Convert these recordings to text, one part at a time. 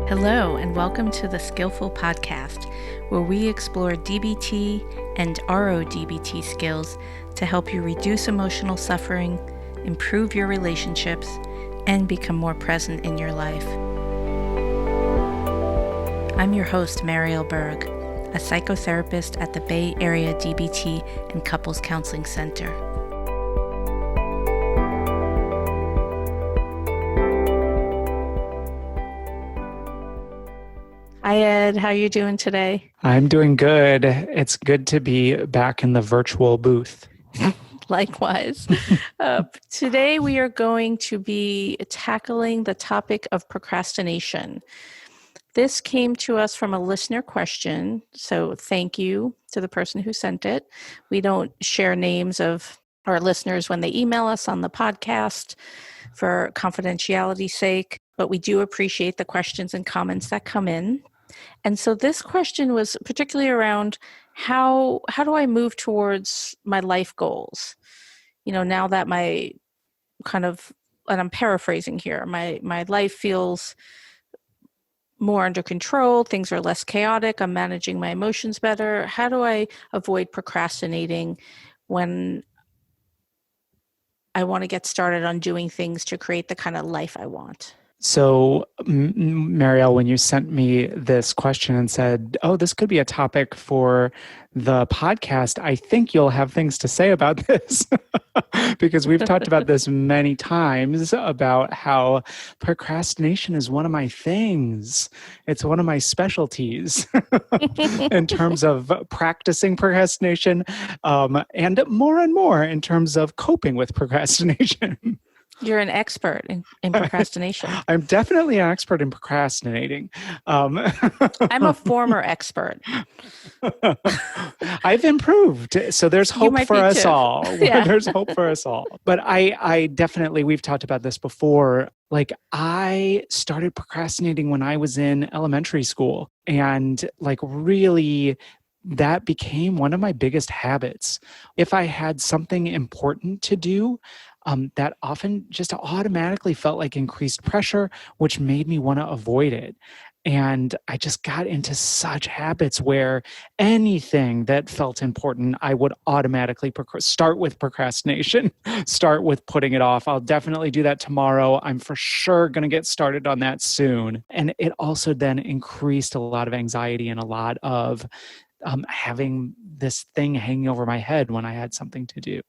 Hello, and welcome to the Skillful podcast, where we explore DBT and RODBT skills to help you reduce emotional suffering, improve your relationships, and become more present in your life. I'm your host, Marielle Berg, a psychotherapist at the Bay Area DBT and Couples Counseling Center. Hi, Ed. How are you doing today? I'm doing good. It's good to be back in the virtual booth. Likewise. Today we are going to be tackling the topic of procrastination. This came to us from a listener question, so thank you to the person who sent it. We don't share names of our listeners when they email us on the podcast for confidentiality's sake, but we do appreciate the questions and comments that come in. And so this question was particularly around how do I move towards my life goals? You know, now that my and I'm paraphrasing here, my life feels more under control, things are less chaotic, I'm managing my emotions better. How do I avoid procrastinating when I want to get started on doing things to create the kind of life I want? So, Marielle, when you sent me this question and said, oh, this could be a topic for the podcast, I think you'll have things to say about this because we've talked about this many times about how procrastination is one of my things. It's one of my specialties in terms of practicing procrastination and more in terms of coping with procrastination. You're an expert in procrastination. I'm definitely an expert in procrastinating. I'm a former expert. I've improved. So there's hope for us all. Yeah. There's hope for us all. But I definitely, we've talked about this before. Like I started procrastinating when I was in elementary school, and like really that became one of my biggest habits. If I had something important to do, that often just automatically felt like increased pressure, which made me want to avoid it. And I just got into such habits where anything that felt important, I would automatically start with procrastination, start with putting it off. I'll definitely do that tomorrow. I'm for sure going to get started on that soon. And it also then increased a lot of anxiety and a lot of having this thing hanging over my head when I had something to do.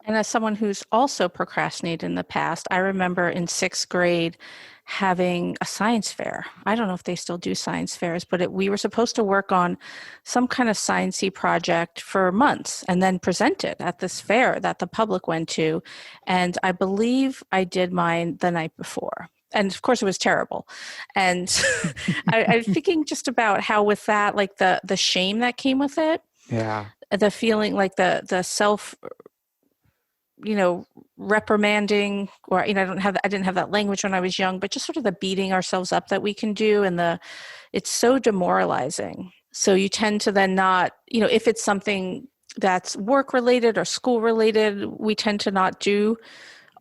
And as someone who's also procrastinated in the past, I remember in 6th grade having a science fair. I don't know if they still do science fairs, but we were supposed to work on some kind of sciencey project for months and then present it at this fair that the public went to. And I believe I did mine the night before. And of course it was terrible. And I'm thinking just about how with that, like the shame that came with it. Yeah. The feeling like the self, reprimanding, or, I didn't have that language when I was young, but just sort of the beating ourselves up that we can do. And it's so demoralizing. So you tend to then not, if it's something that's work related or school related, we tend to not do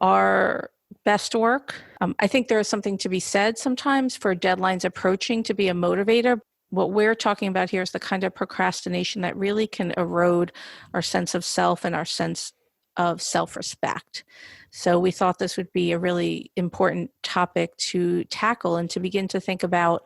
our best work. I think there is something to be said sometimes for deadlines approaching to be a motivator. What we're talking about here is the kind of procrastination that really can erode our sense of self and our sense of self-respect. So we thought this would be a really important topic to tackle and to begin to think about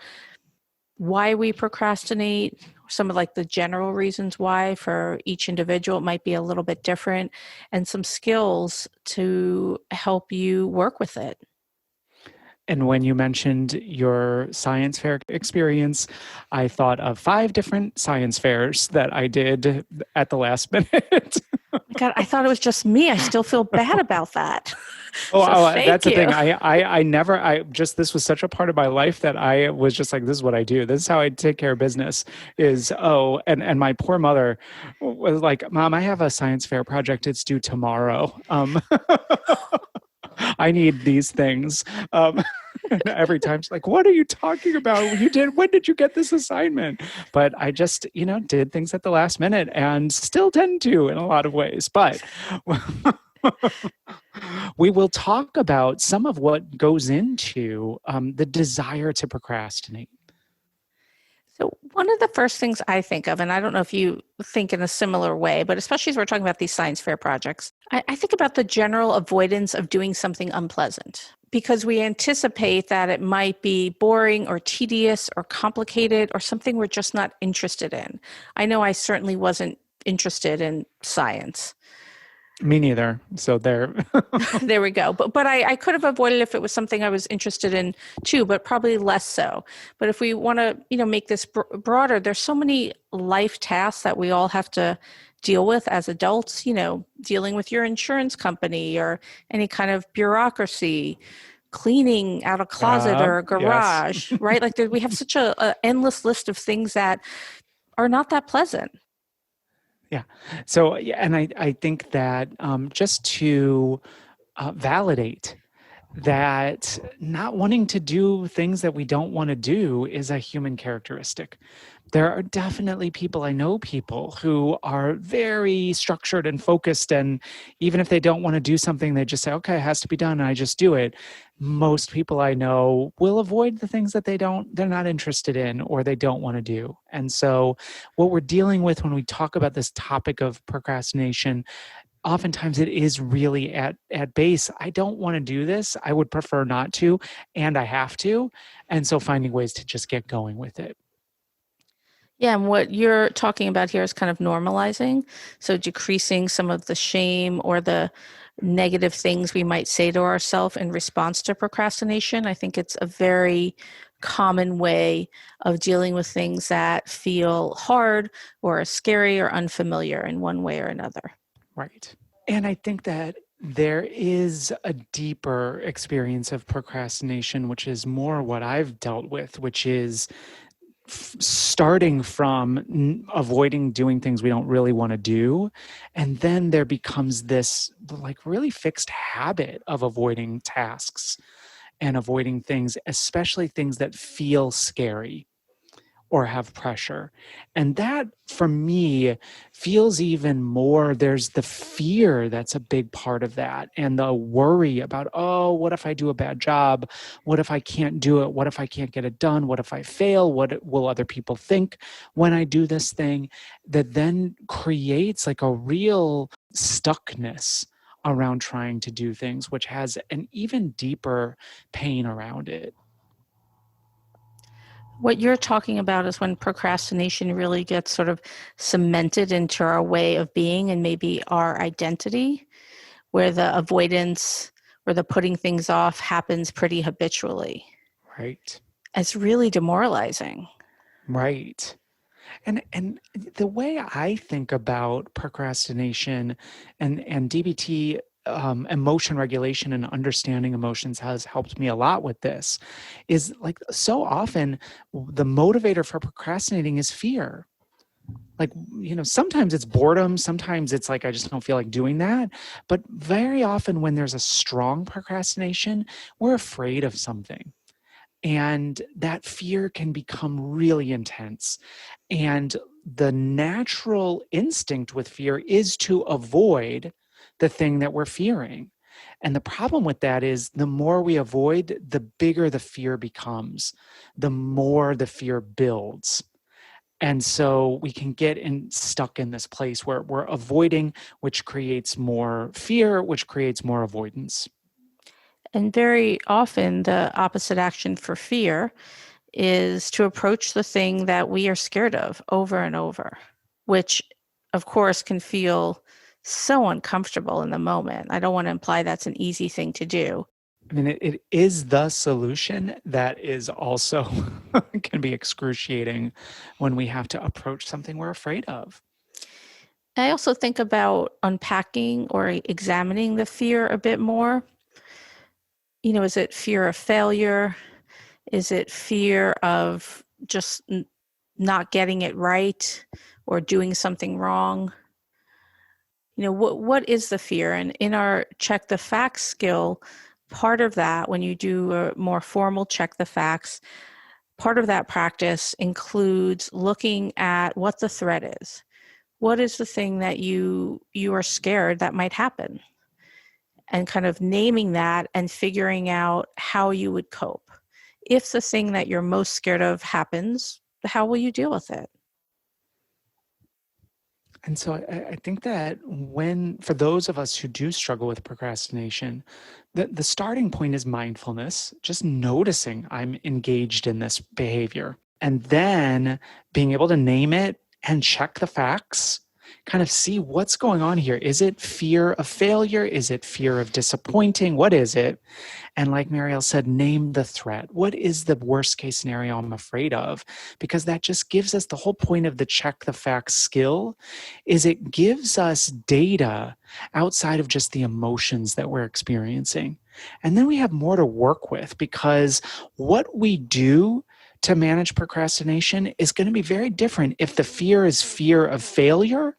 why we procrastinate, some of like the general reasons why. For each individual, it might be a little bit different, and some skills to help you work with it. And when you mentioned your science fair experience, I thought of 5 different science fairs that I did at the last minute. God, I thought it was just me. I still feel bad about that. That's the thing. This was such a part of my life that I was just like, this is what I do. This is how I take care of business and my poor mother was like, Mom, I have a science fair project. It's due tomorrow. I need these things. Every time she's like, what are you talking about? When did you get this assignment? But I just, did things at the last minute and still tend to in a lot of ways. But We will talk about some of what goes into the desire to procrastinate. So, one of the first things I think of, and I don't know if you think in a similar way, but especially as we're talking about these science fair projects, I think about the general avoidance of doing something unpleasant because we anticipate that it might be boring or tedious or complicated or something we're just not interested in. I know I certainly wasn't interested in science. Me neither. So there. There we go. But I could have avoided if it was something I was interested in too, but probably less so. But if we want to, make this broader, there's so many life tasks that we all have to deal with as adults, dealing with your insurance company or any kind of bureaucracy, cleaning out a closet or a Yes. garage, right? Like we have such a endless list of things that are not that pleasant. Yeah. So, yeah, and I think that just to validate that not wanting to do things that we don't want to do is a human characteristic. There are definitely people, I know people who are very structured and focused. And even if they don't want to do something, they just say, okay, it has to be done. And I just do it. Most people I know will avoid the things that they're not interested in or they don't want to do. And so what we're dealing with when we talk about this topic of procrastination, oftentimes it is really at base, I don't want to do this. I would prefer not to, and I have to. And so finding ways to just get going with it. Yeah, and what you're talking about here is kind of normalizing. So decreasing some of the shame or the negative things we might say to ourselves in response to procrastination. I think it's a very common way of dealing with things that feel hard or scary or unfamiliar in one way or another. Right. And I think that there is a deeper experience of procrastination, which is more what I've dealt with, which is starting from avoiding doing things we don't really want to do. And then there becomes this like really fixed habit of avoiding tasks and avoiding things, especially things that feel scary or have pressure. And that for me feels even more, there's the fear that's a big part of that, and the worry about, oh, what if I do a bad job? What if I can't do it? What if I can't get it done? What if I fail? What will other people think when I do this thing? That then creates like a real stuckness around trying to do things, which has an even deeper pain around it. What you're talking about is when procrastination really gets sort of cemented into our way of being and maybe our identity, where the avoidance or the putting things off happens pretty habitually. Right. It's really demoralizing. Right. And the way I think about procrastination and DBT, emotion regulation and understanding emotions has helped me a lot with this, is like so often the motivator for procrastinating is fear. Like, sometimes it's boredom, sometimes it's like I just don't feel like doing that. But very often when there's a strong procrastination, we're afraid of something. And that fear can become really intense. And the natural instinct with fear is to avoid the thing that we're fearing. And the problem with that is the more we avoid, the bigger the fear becomes, the more the fear builds. And so we can get stuck in this place where we're avoiding, which creates more fear, which creates more avoidance. And very often, the opposite action for fear is to approach the thing that we are scared of over and over, which, of course, can feel so uncomfortable in the moment. I don't want to imply that's an easy thing to do. I mean, it is the solution that is also can be excruciating when we have to approach something we're afraid of. I also think about unpacking or examining the fear a bit more. Is it fear of failure? Is it fear of just not getting it right or doing something wrong? What is the fear? And in our check the facts skill, part of that, when you do a more formal check the facts, part of that practice includes looking at what the threat is. What is the thing that you are scared that might happen? and kind of naming that and figuring out how you would cope. If the thing that you're most scared of happens, how will you deal with it? And so I think that for those of us who do struggle with procrastination, the starting point is mindfulness, just noticing I'm engaged in this behavior. And then being able to name it and check the facts, kind of see what's going on here. Is it fear of failure? Is it fear of disappointing? What is it? And like Marielle said, name the threat. What is the worst case scenario I'm afraid of? Because that just gives us the whole point of the check the facts skill is it gives us data outside of just the emotions that we're experiencing. And then we have more to work with because what we do to manage procrastination is going to be very different if the fear is fear of failure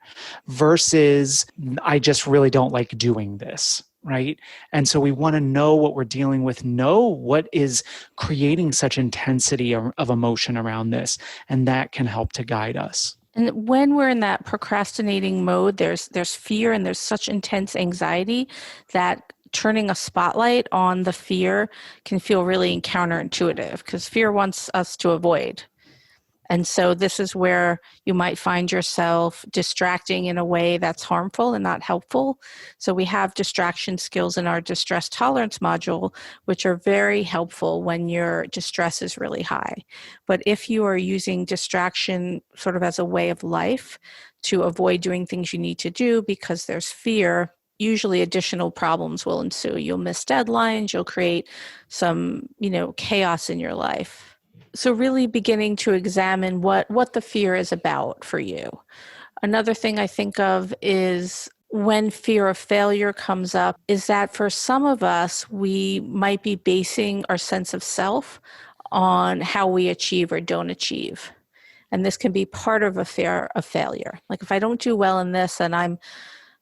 versus I just really don't like doing this. Right. And so we want to know what we're dealing with, know what is creating such intensity of emotion around this. And that can help to guide us. And when we're in that procrastinating mode, there's fear and there's such intense anxiety that turning a spotlight on the fear can feel really counterintuitive because fear wants us to avoid. And so this is where you might find yourself distracting in a way that's harmful and not helpful. So we have distraction skills in our distress tolerance module, which are very helpful when your distress is really high. But if you are using distraction sort of as a way of life to avoid doing things you need to do because there's fear, usually additional problems will ensue. You'll miss deadlines, you'll create some, chaos in your life. So really beginning to examine what the fear is about for you. Another thing I think of is when fear of failure comes up, is that for some of us, we might be basing our sense of self on how we achieve or don't achieve. And this can be part of a fear of failure. Like if I don't do well in this, then I'm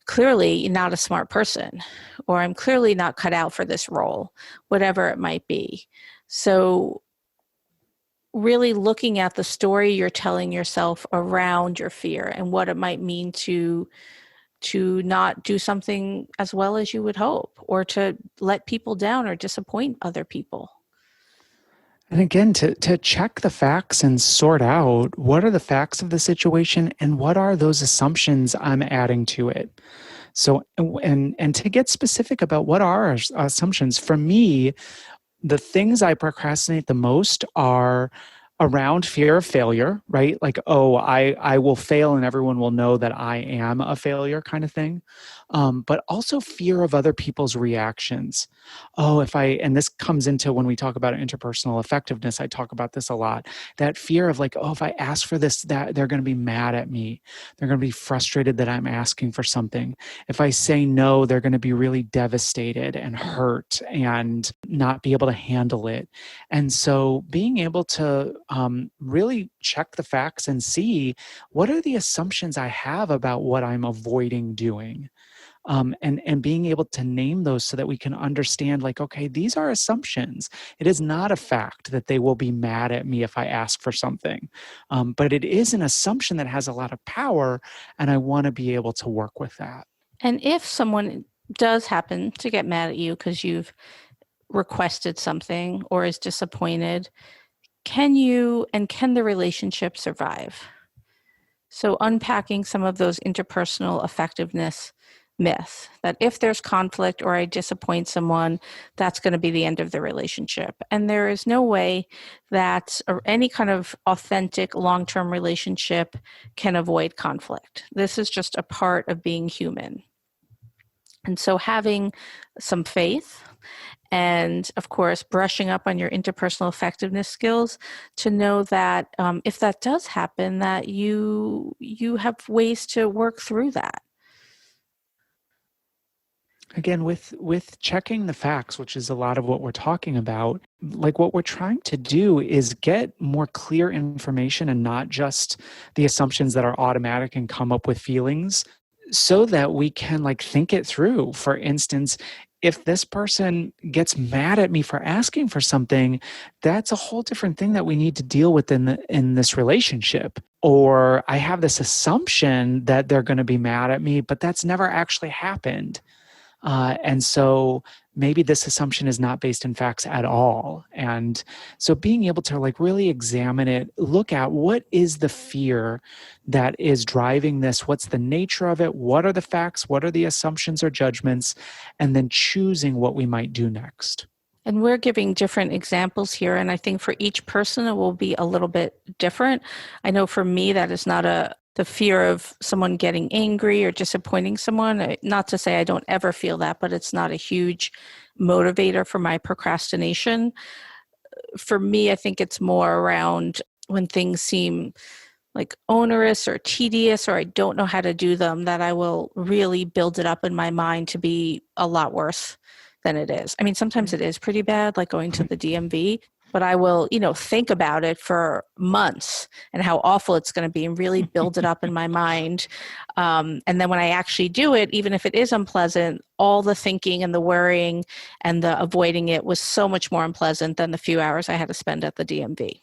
clearly not a smart person, or I'm clearly not cut out for this role, whatever it might be. So really looking at the story you're telling yourself around your fear and what it might mean to not do something as well as you would hope, or to let people down or disappoint other people. And again, to check the facts and sort out what are the facts of the situation and what are those assumptions I'm adding to it. So, and to get specific about what are our assumptions, for me, the things I procrastinate the most are around fear of failure, right? Like, oh, I will fail and everyone will know that I am a failure kind of thing. But also fear of other people's reactions. Oh, and this comes into when we talk about interpersonal effectiveness, I talk about this a lot. That fear of like, oh, if I ask for this, that they're going to be mad at me. They're going to be frustrated that I'm asking for something. If I say no, they're going to be really devastated and hurt and not be able to handle it. And so being able to really check the facts and see what are the assumptions I have about what I'm avoiding doing. And being able to name those so that we can understand, like, okay, these are assumptions. It is not a fact that they will be mad at me if I ask for something. But it is an assumption that has a lot of power, and I want to be able to work with that. And if someone does happen to get mad at you because you've requested something or is disappointed, can the relationship survive? So unpacking some of those interpersonal effectiveness myths that if there's conflict or I disappoint someone, that's going to be the end of the relationship. And there is no way that any kind of authentic long-term relationship can avoid conflict. This is just a part of being human. And so having some faith and, of course, brushing up on your interpersonal effectiveness skills to know that if that does happen, that you have ways to work through that. Again, with checking the facts, which is a lot of what we're talking about, like what we're trying to do is get more clear information and not just the assumptions that are automatic and come up with feelings, so that we can like think it through. For instance, if this person gets mad at me for asking for something, that's a whole different thing that we need to deal with in this relationship. Or I have this assumption that they're going to be mad at me, but that's never actually happened. And so maybe this assumption is not based in facts at all. And so being able to like really examine it, look at what is the fear that is driving this? What's the nature of it? What are the facts? What are the assumptions or judgments? And then choosing what we might do next. And we're giving different examples here. And I think for each person, it will be a little bit different. I know for me, that is not the fear of someone getting angry or disappointing someone. Not to say I don't ever feel that, but it's not a huge motivator for my procrastination. For me, I think it's more around when things seem like onerous or tedious, or I don't know how to do them, that I will really build it up in my mind to be a lot worse than it is. I mean, sometimes it is pretty bad, like going to the DMV, but I will, think about it for months and how awful it's going to be and really build it up in my mind. And then when I actually do it, even if it is unpleasant, all the thinking and the worrying and the avoiding it was so much more unpleasant than the few hours I had to spend at the DMV.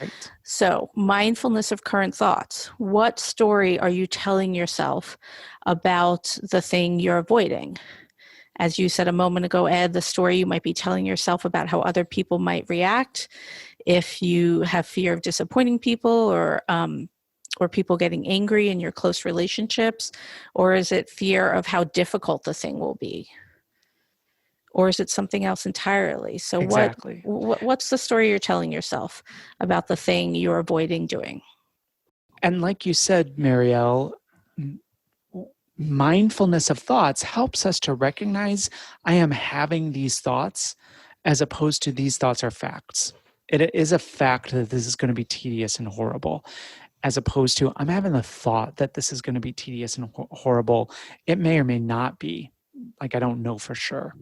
Right. So, mindfulness of current thoughts. What story are you telling yourself about the thing you're avoiding? As you said a moment ago, Ed, the story you might be telling yourself about how other people might react if you have fear of disappointing people or people getting angry in your close relationships, or is it fear of how difficult the thing will be? Or is it something else entirely? So Exactly. what's the story you're telling yourself about the thing you're avoiding doing? And like you said, Marielle, mindfulness of thoughts helps us to recognize I am having these thoughts as opposed to these thoughts are facts. It is a fact that this is going to be tedious and horrible, as opposed to I'm having the thought that this is going to be tedious and horrible. It may or may not be. Like, I don't know for sure.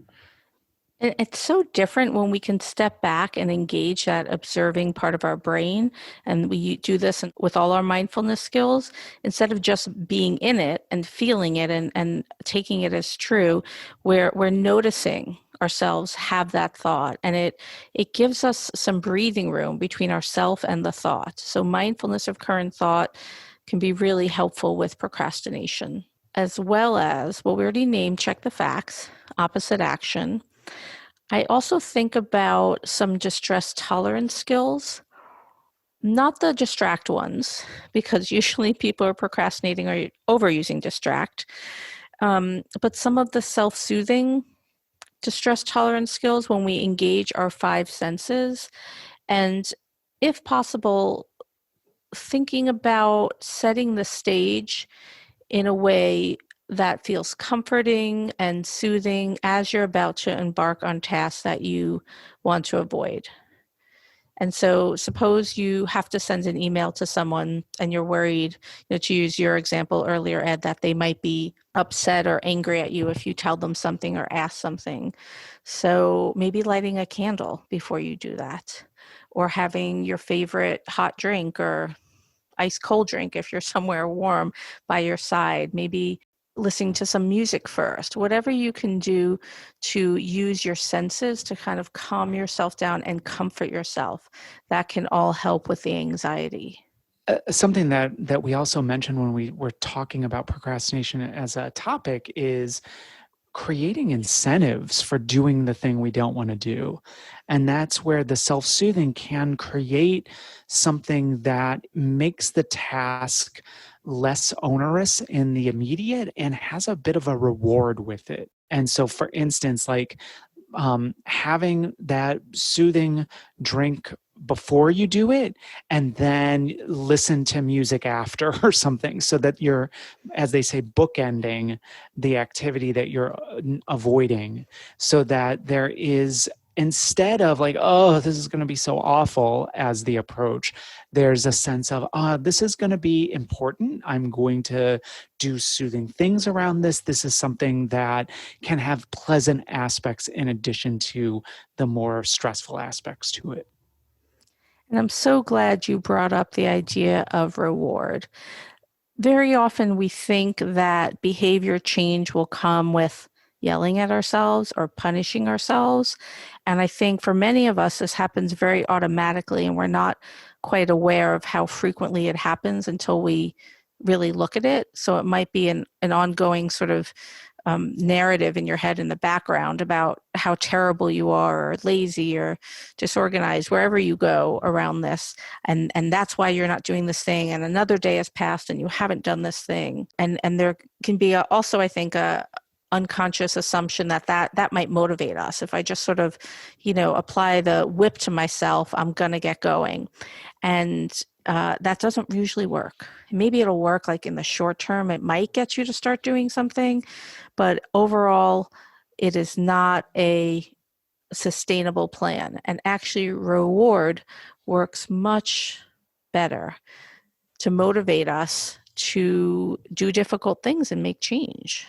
It's so different when we can step back and engage that observing part of our brain. And we do this with all our mindfulness skills. Instead of just being in it and feeling it and taking it as true, we're noticing ourselves have that thought. And it gives us some breathing room between ourself and the thought. So mindfulness of current thought can be really helpful with procrastination, as well as what we already named, check the facts, opposite action. I also think about some distress tolerance skills, not the distract ones, because usually people are procrastinating or overusing distract, but some of the self-soothing distress tolerance skills when we engage our five senses. And if possible, thinking about setting the stage in a way that feels comforting and soothing as you're about to embark on tasks that you want to avoid. And so suppose you have to send an email to someone and you're worried, to use your example earlier, Ed, that they might be upset or angry at you if you tell them something or ask something. So maybe lighting a candle before you do that, or having your favorite hot drink or ice cold drink if you're somewhere warm by your side, maybe listening to some music first, whatever you can do to use your senses to kind of calm yourself down and comfort yourself. That can all help with the anxiety. Something that we also mentioned when we were talking about procrastination as a topic is creating incentives for doing the thing we don't want to do. And that's where the self-soothing can create something that makes the task less onerous in the immediate and has a bit of a reward with it. And so, for instance, like having that soothing drink before you do it and then listen to music after or something, so that you're, as they say, bookending the activity that you're avoiding, so that there is, instead of like, oh, this is going to be so awful as the approach, there's a sense of, this is going to be important. I'm going to do soothing things around this. This is something that can have pleasant aspects in addition to the more stressful aspects to it. And I'm so glad you brought up the idea of reward. Very often we think that behavior change will come with yelling at ourselves or punishing ourselves. And I think for many of us, this happens very automatically, and we're not quite aware of how frequently it happens until we really look at it. So it might be an ongoing sort of narrative in your head in the background about how terrible you are, or lazy, or disorganized, wherever you go around this. And that's why you're not doing this thing. And another day has passed and you haven't done this thing. And there can be also, I think, a unconscious assumption that might motivate us. If I just sort of, apply the whip to myself, I'm going to get going. And that doesn't usually work. Maybe it'll work like in the short term. It might get you to start doing something, but overall, it is not a sustainable plan. And actually, reward works much better to motivate us to do difficult things and make change.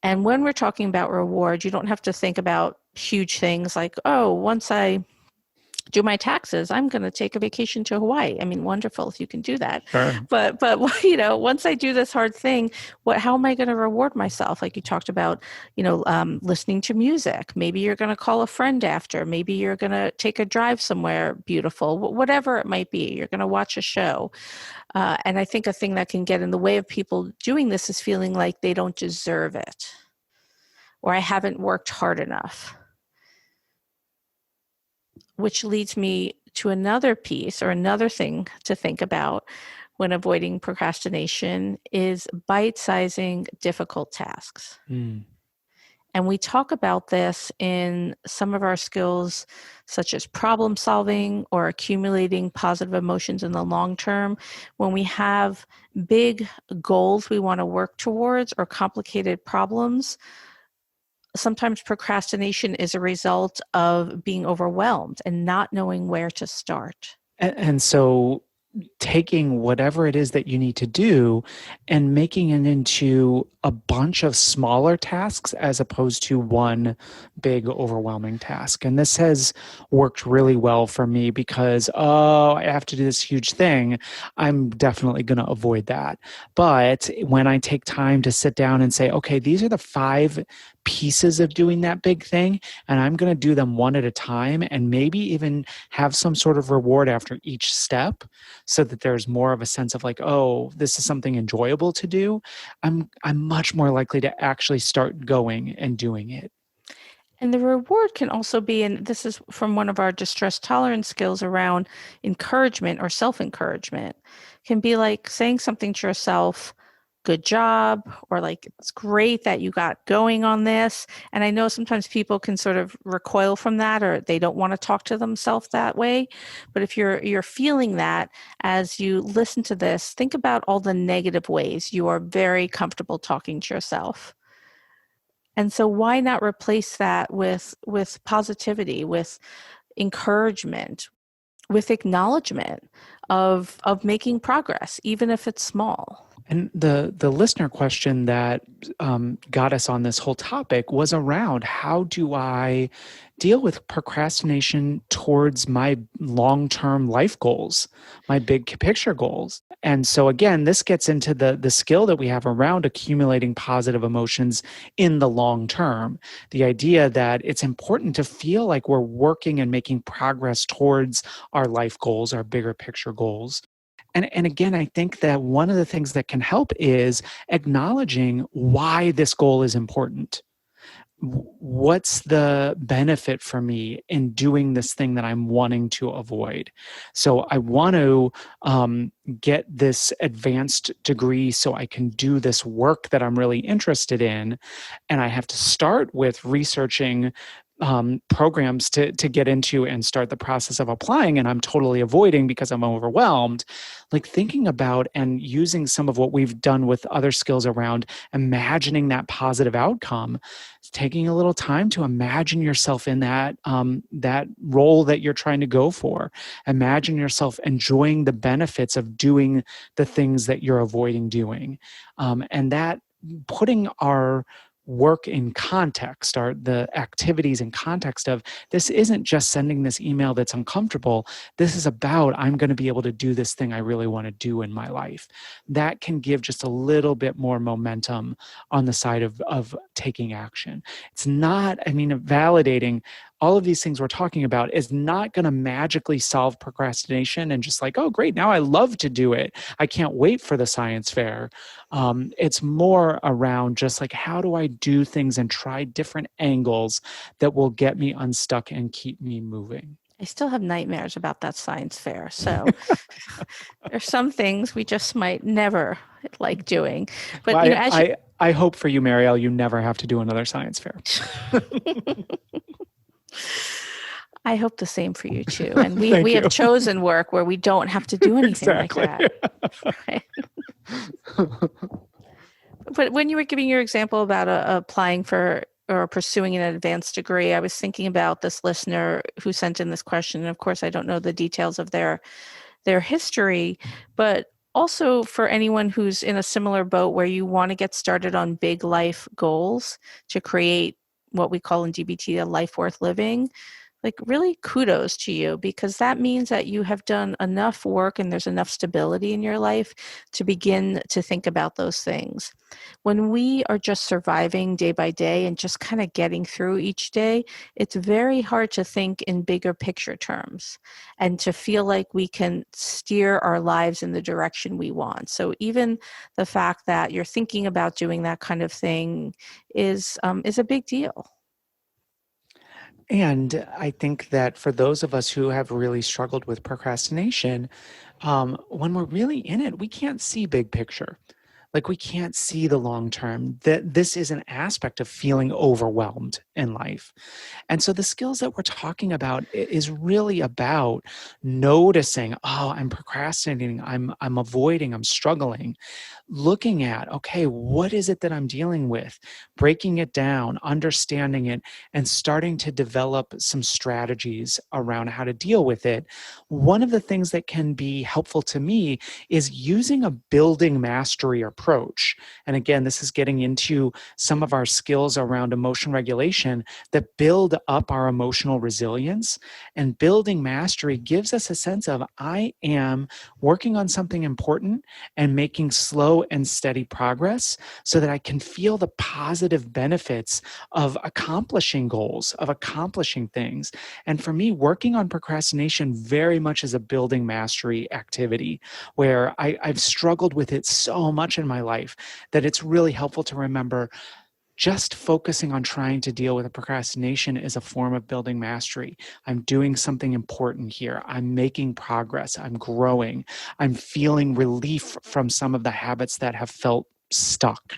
And when we're talking about reward, you don't have to think about huge things like, oh, once I do my taxes, I'm going to take a vacation to Hawaii. I mean, wonderful if you can do that. Sure. But once I do this hard thing, how am I going to reward myself? Like you talked about, listening to music. Maybe you're going to call a friend after. Maybe you're going to take a drive somewhere beautiful. Whatever it might be, you're going to watch a show. And I think a thing that can get in the way of people doing this is feeling like they don't deserve it, or I haven't worked hard enough. Which leads me to another piece, or another thing to think about when avoiding procrastination is bite-sizing difficult tasks. And we talk about this in some of our skills, such as problem solving or accumulating positive emotions in the long term. When we have big goals we want to work towards or complicated problems, sometimes procrastination is a result of being overwhelmed and not knowing where to start. And so taking whatever it is that you need to do and making it into a bunch of smaller tasks as opposed to one big overwhelming task. And this has worked really well for me because, I have to do this huge thing. I'm definitely going to avoid that. But when I take time to sit down and say, okay, these are the 5 pieces of doing that big thing, and I'm going to do them one at a time, and maybe even have some sort of reward after each step, so that there's more of a sense of like, oh, this is something enjoyable to do. I'm much more likely to actually start going and doing it. And the reward can also be, and this is from one of our distress tolerance skills around encouragement or self-encouragement, can be like saying something to yourself, good job, or like, it's great that you got going on this. And I know sometimes people can sort of recoil from that, or they don't want to talk to themselves that way. But if you're feeling that as you listen to this, think about all the negative ways you are very comfortable talking to yourself. And so why not replace that with positivity, with encouragement, with acknowledgement of making progress, even if it's small. And the listener question that got us on this whole topic was around, how do I deal with procrastination towards my long-term life goals, my big picture goals? And so again, this gets into the skill that we have around accumulating positive emotions in the long term. The idea that it's important to feel like we're working and making progress towards our life goals, our bigger picture goals. And again, I think that one of the things that can help is acknowledging why this goal is important. What's the benefit for me in doing this thing that I'm wanting to avoid? So I want to get this advanced degree so I can do this work that I'm really interested in. And I have to start with researching programs to get into and start the process of applying, and I'm totally avoiding because I'm overwhelmed. Like thinking about and using some of what we've done with other skills around imagining that positive outcome, taking a little time to imagine yourself in that that role that you're trying to go for. Imagine yourself enjoying the benefits of doing the things that you're avoiding doing, and that putting our work in context, or the activities in context of, this isn't just sending this email that's uncomfortable. This is about, I'm going to be able to do this thing I really want to do in my life. That can give just a little bit more momentum on the side of taking action. It's not, validating, all of these things we're talking about is not going to magically solve procrastination and just like, oh, great, now I love to do it. I can't wait for the science fair. It's more around just like, how do I do things and try different angles that will get me unstuck and keep me moving? I still have nightmares about that science fair. So there's some things we just might never like doing. But, Well, as you, I hope for you, Marielle, you never have to do another science fair. I hope the same for you too. And we Thank you. have chosen work where we don't have to do anything Exactly. like that. Right? But when you were giving your example about applying for or pursuing an advanced degree, I was thinking about this listener who sent in this question. And of course, I don't know the details of their history, but also for anyone who's in a similar boat where you want to get started on big life goals to create what we call in DBT a life worth living. Like, really kudos to you, because that means that you have done enough work and there's enough stability in your life to begin to think about those things. When we are just surviving day by day and just kind of getting through each day, it's very hard to think in bigger picture terms and to feel like we can steer our lives in the direction we want. So even the fact that you're thinking about doing that kind of thing is a big deal. And I think that for those of us who have really struggled with procrastination, when we're really in it, we can't see big picture. Like, we can't see the long term. That this is an aspect of feeling overwhelmed in life. And so the skills that we're talking about is really about noticing, oh, I'm procrastinating, I'm avoiding, I'm struggling. Looking at, okay, what is it that I'm dealing with? Breaking it down, understanding it, and starting to develop some strategies around how to deal with it. One of the things that can be helpful to me is using a building mastery approach. And again, this is getting into some of our skills around emotion regulation that build up our emotional resilience. And building mastery gives us a sense of, I am working on something important and making slow and steady progress so that I can feel the positive benefits of accomplishing goals, of accomplishing things. And for me, working on procrastination very much is a building mastery activity where I've struggled with it so much in my life that it's really helpful to remember just focusing on trying to deal with a procrastination is a form of building mastery. I'm doing something important here. I'm making progress. I'm growing. I'm feeling relief from some of the habits that have felt stuck.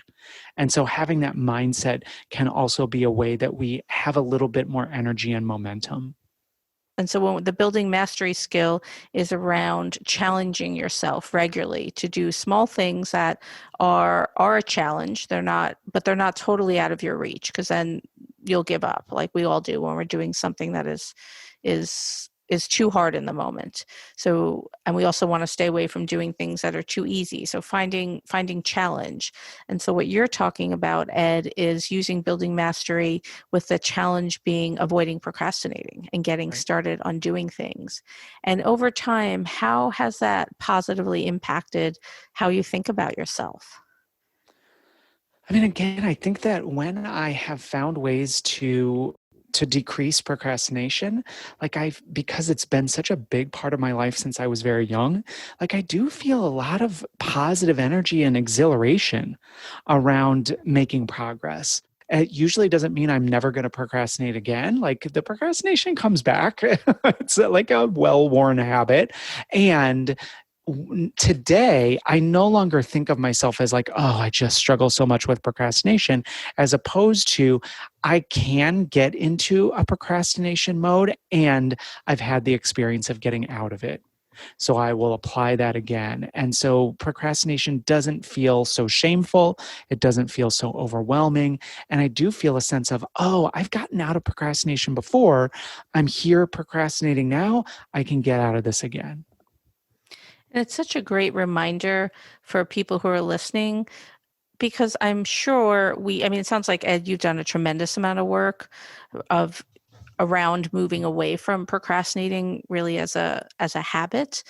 And so having that mindset can also be a way that we have a little bit more energy and momentum. And so when the building mastery skill is around challenging yourself regularly to do small things that are a challenge. They're not totally out of your reach, because then you'll give up, like we all do when we're doing something that is too hard in the moment. So, and we also want to stay away from doing things that are too easy. So finding challenge. And so what you're talking about, Ed, is using building mastery with the challenge being avoiding procrastinating and getting started on doing things. And over time, how has that positively impacted how you think about yourself? I mean, again, I think that when I have found ways to decrease procrastination, like because it's been such a big part of my life since I was very young, like I do feel a lot of positive energy and exhilaration around making progress. It usually doesn't mean I'm never going to procrastinate again. Like, the procrastination comes back. It's like a well-worn habit. And today, I no longer think of myself as like, oh, I just struggle so much with procrastination, as opposed to I can get into a procrastination mode and I've had the experience of getting out of it. So I will apply that again. And so procrastination doesn't feel so shameful. It doesn't feel so overwhelming. And I do feel a sense of, oh, I've gotten out of procrastination before. I'm here procrastinating now. I can get out of this again. And it's such a great reminder for people who are listening, because I'm sure I mean, it sounds like, Ed, you've done a tremendous amount of work of around moving away from procrastinating really as a habit.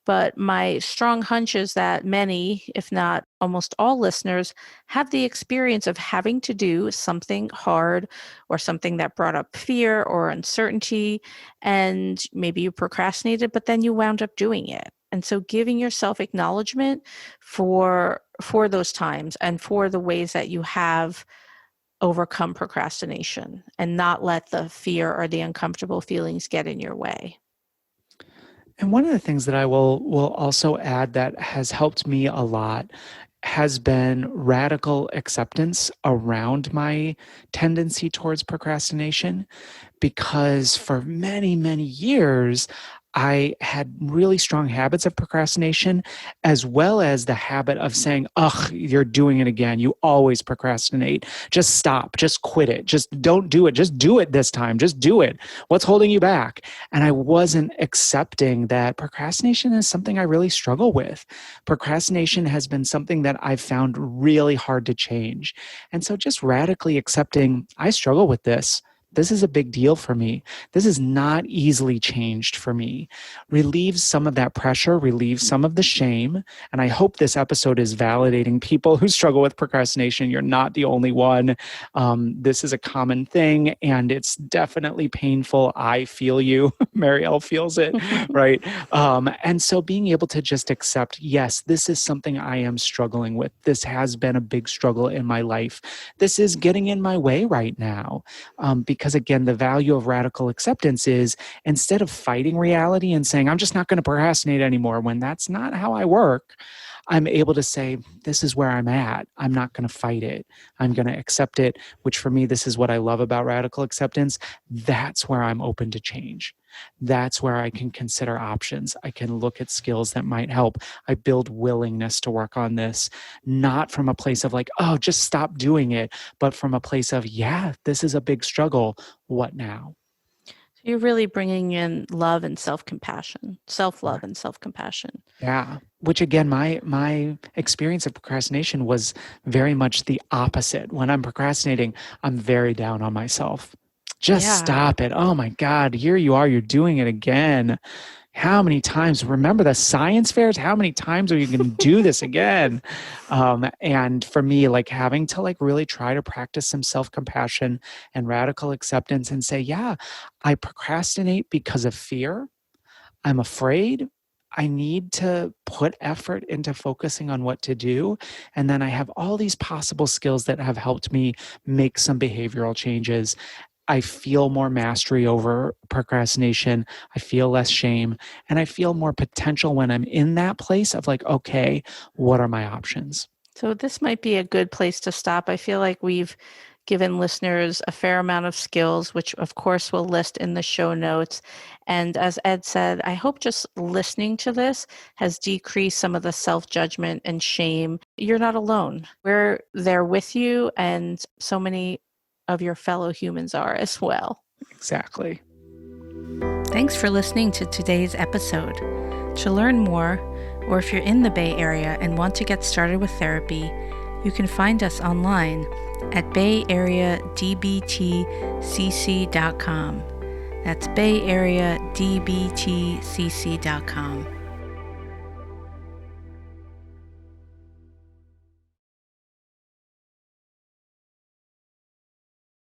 But my strong hunch is that many, if not almost all listeners, have the experience of having to do something hard or something that brought up fear or uncertainty, and maybe you procrastinated, but then you wound up doing it. And so giving yourself acknowledgement for those times and for the ways that you have overcome procrastination and not let the fear or the uncomfortable feelings get in your way. And one of the things that I will also add that has helped me a lot has been radical acceptance around my tendency towards procrastination, because for many, many years, I had really strong habits of procrastination, as well as the habit of saying, ugh, you're doing it again. You always procrastinate. Just stop. Just quit it. Just don't do it. Just do it this time. Just do it. What's holding you back? And I wasn't accepting that procrastination is something I really struggle with. Procrastination has been something that I've found really hard to change. And so just radically accepting, I struggle with this. This is a big deal for me. This is not easily changed for me. Relieves some of that pressure, relieves some of the shame. And I hope this episode is validating people who struggle with procrastination. You're not the only one. This is a common thing, and it's definitely painful. I feel you. Marielle feels it, right? And so being able to just accept, yes, this is something I am struggling with. This has been a big struggle in my life. This is getting in my way right now. Because again, the value of radical acceptance is, instead of fighting reality and saying, I'm just not going to procrastinate anymore, when that's not how I work, I'm able to say, this is where I'm at. I'm not going to fight it. I'm going to accept it, which for me, this is what I love about radical acceptance. That's where I'm open to change. That's where I can consider options. I can look at skills that might help. I build willingness to work on this, not from a place of like, oh, just stop doing it, but from a place of, yeah, this is a big struggle. What now? You're really bringing in love and self-compassion, self-love and self-compassion. Yeah. Which again, my experience of procrastination was very much the opposite. When I'm procrastinating, I'm very down on myself. Just stop it. Oh my God, here you are, you're doing it again. How many times? Remember the science fairs? How many times are you going to do this again? And for me, like having to like really try to practice some self-compassion and radical acceptance and say, yeah, I procrastinate because of fear. I'm afraid. I need to put effort into focusing on what to do. And then I have all these possible skills that have helped me make some behavioral changes. I feel more mastery over procrastination. I feel less shame. And I feel more potential when I'm in that place of like, okay, what are my options? So this might be a good place to stop. I feel like we've given listeners a fair amount of skills, which of course we'll list in the show notes. And as Ed said, I hope just listening to this has decreased some of the self-judgment and shame. You're not alone. We're there with you, and so many of your fellow humans are as well. Exactly. Thanks for listening to today's episode. To learn more, or if you're in the Bay Area and want to get started with therapy, you can find us online at bayarea.dbtcc.com. That's bayarea.dbtcc.com.